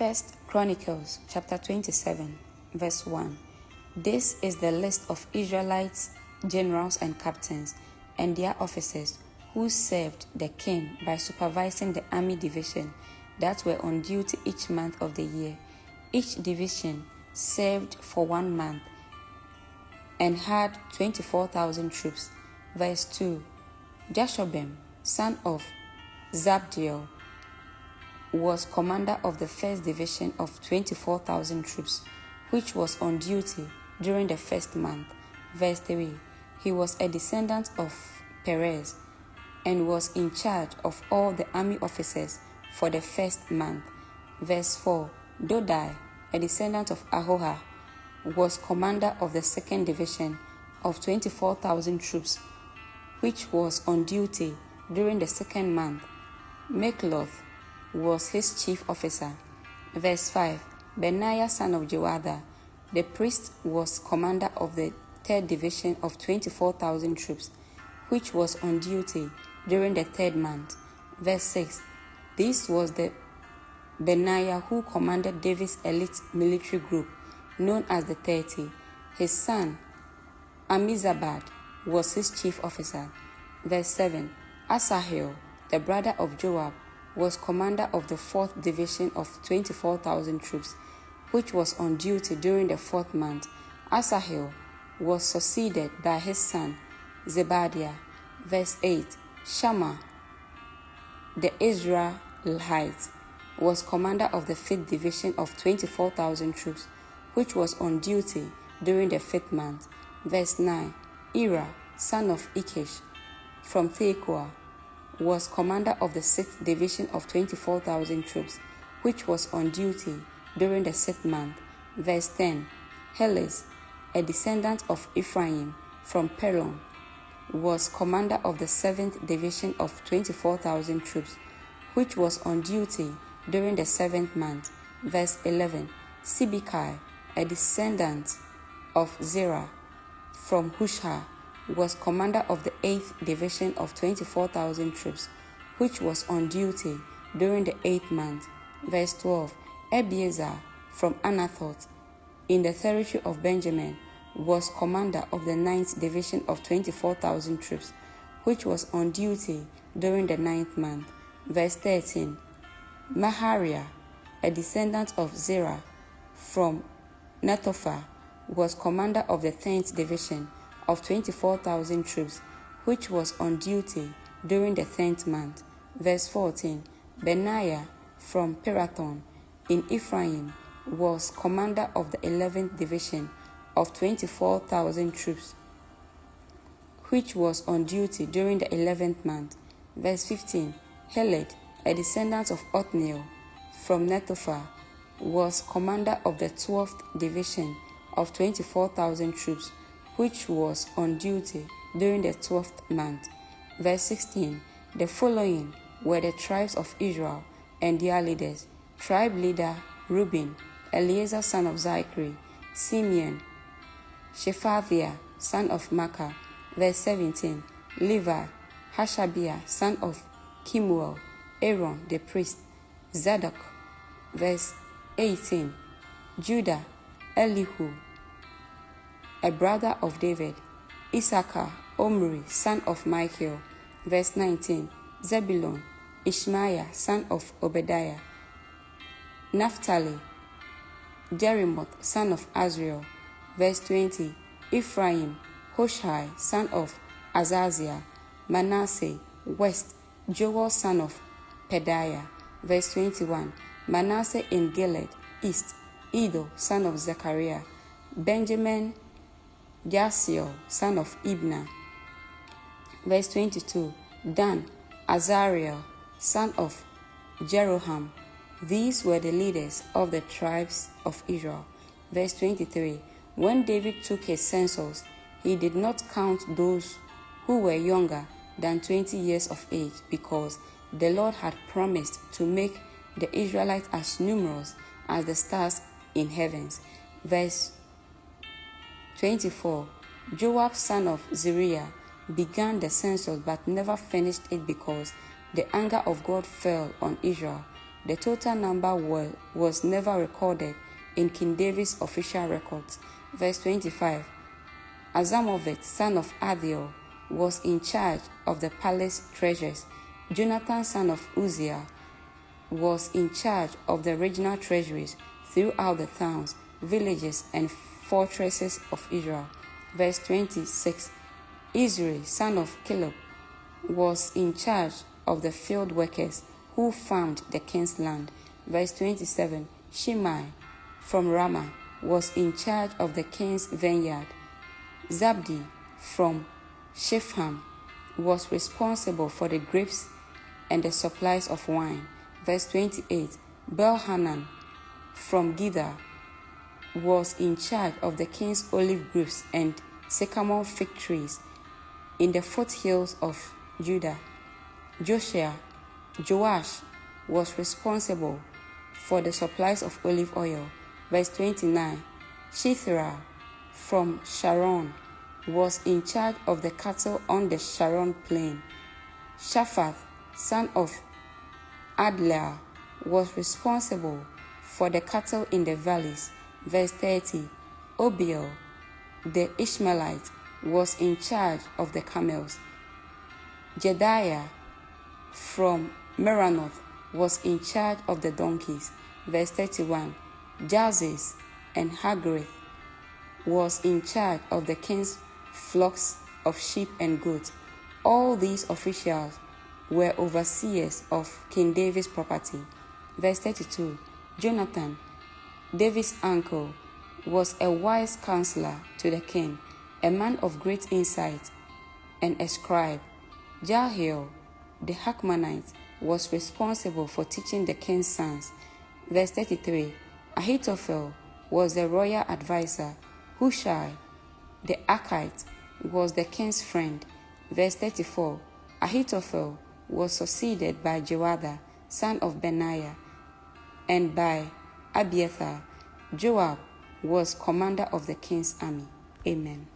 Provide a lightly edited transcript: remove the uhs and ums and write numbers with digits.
First Chronicles chapter 27, verse 1. This is the list of Israelites, generals and captains, and their officers who served the king by supervising the army division that were on duty each month of the year. Each division served for 1 month and had 24,000 troops. Verse 2. Jashobim, son of Zabdiel, was commander of the first division of 24,000 troops, which was on duty during the first month. Verse 3. He was a descendant of Perez and was in charge of all the army officers for the first month. Verse 4. Dodai, a descendant of Ahoha, was commander of the second division of 24,000 troops, which was on duty during the second month. Mikloth was his chief officer. Verse 5. Benaiah, son of Jehoiada, the priest, was commander of the third division of 24,000 troops, which was on duty during the third month. Verse 6. This was the Benaiah who commanded David's elite military group, known as the 30. His son, Ammizabad, was his chief officer. Verse 7. Asahel, the brother of Joab, was commander of the 4th division of 24,000 troops, which was on duty during the 4th month. Asahel was succeeded by his son, Zebadiah. Verse 8. Shammah, the Israelite, was commander of the 5th division of 24,000 troops, which was on duty during the 5th month. Verse 9. Ira, son of Ikish, from Tekoa, was commander of the 6th division of 24,000 troops, which was on duty during the 6th month. Verse 10. Heles, a descendant of Ephraim from Pelon, was commander of the 7th division of 24,000 troops, which was on duty during the 7th month. Verse 11. Sibekai, a descendant of Zerah from Hushah, was commander of the 8th division of 24,000 troops, which was on duty during the 8th month. Verse 12. Ebiezer from Anathoth in the territory of Benjamin was commander of the 9th division of 24,000 troops, which was on duty during the 9th month. Verse 13. Mahariah, a descendant of Zerah from Netophah, was commander of the 10th division of 24,000 troops, which was on duty during the 10th month. Verse 14. Benaiah from Pirathon in Ephraim was commander of the 11th division of 24,000 troops, which was on duty during the 11th month. Verse 15. Heled, a descendant of Othniel from Netophah, was commander of the 12th division of 24,000 troops, which was on duty during the 12th month. Verse 16. The following were the tribes of Israel and their leaders. Tribe leader Reuben, Eleazar son of Zachary. Simeon, Shephatiah son of Makkah. Verse 17. Levi, Hashabiah son of Kemuel. Aaron the priest, Zadok. Verse 18. Judah, Elihu, a brother of David. Issachar, Omri, son of Michael. Verse 19. Zebulun, Ishmaiah, son of Obadiah. Naphtali, Jerimoth, son of Azriel. Verse 20. Ephraim, Hoshai, son of Azaziah. Manasseh, west, Joel, son of Pedaiah. Verse 21. Manasseh in Gilead, east, Edo, son of Zechariah. Benjamin, Jasiel, son of Ibna. Verse 22. Dan, Azariel, son of Jeroham. These were the leaders of the tribes of Israel. Verse 23. When David took his census, he did not count those who were younger than 20 years of age, because the Lord had promised to make the Israelites as numerous as the stars in heavens. Verse 24. Joab, son of Zeruiah, began the census but never finished it because the anger of God fell on Israel. The total number was never recorded in King David's official records. Verse 25. Azamoveth, son of Adhiel, was in charge of the palace treasures. Jonathan, son of Uzziah, was in charge of the regional treasuries throughout the towns, villages, and fortresses of Israel. Verse 26. Israel, son of Caleb, was in charge of the field workers who farmed the king's land. Verse 27. Shimei from Ramah was in charge of the king's vineyard. Zabdi from Shepham was responsible for the grapes and the supplies of wine. Verse 28. Belhanan from Githa was in charge of the king's olive groves and sycamore fig trees in the foothills of Judah. Joash was responsible for the supplies of olive oil. Verse 29. Shithra from Sharon was in charge of the cattle on the Sharon plain. Shaphat, son of Adlai, was responsible for the cattle in the valleys. Verse 30. Obiel, the Ishmaelite, was in charge of the camels. Jediah from Meranoth was in charge of the donkeys. Verse 31. Jazes and Hagrith was in charge of the king's flocks of sheep and goats. All these officials were overseers of King David's property. Verse 32. Jonathan, David's uncle, was a wise counselor to the king, a man of great insight, and a scribe. Jahiel, the Hakmonite, was responsible for teaching the king's sons. Verse 33. Ahithophel was the royal advisor. Hushai, the Archite, was the king's friend. Verse 34. Ahithophel was succeeded by Jehoiada, son of Benaiah, and by Abiathar. Joab was commander of the king's army. Amen.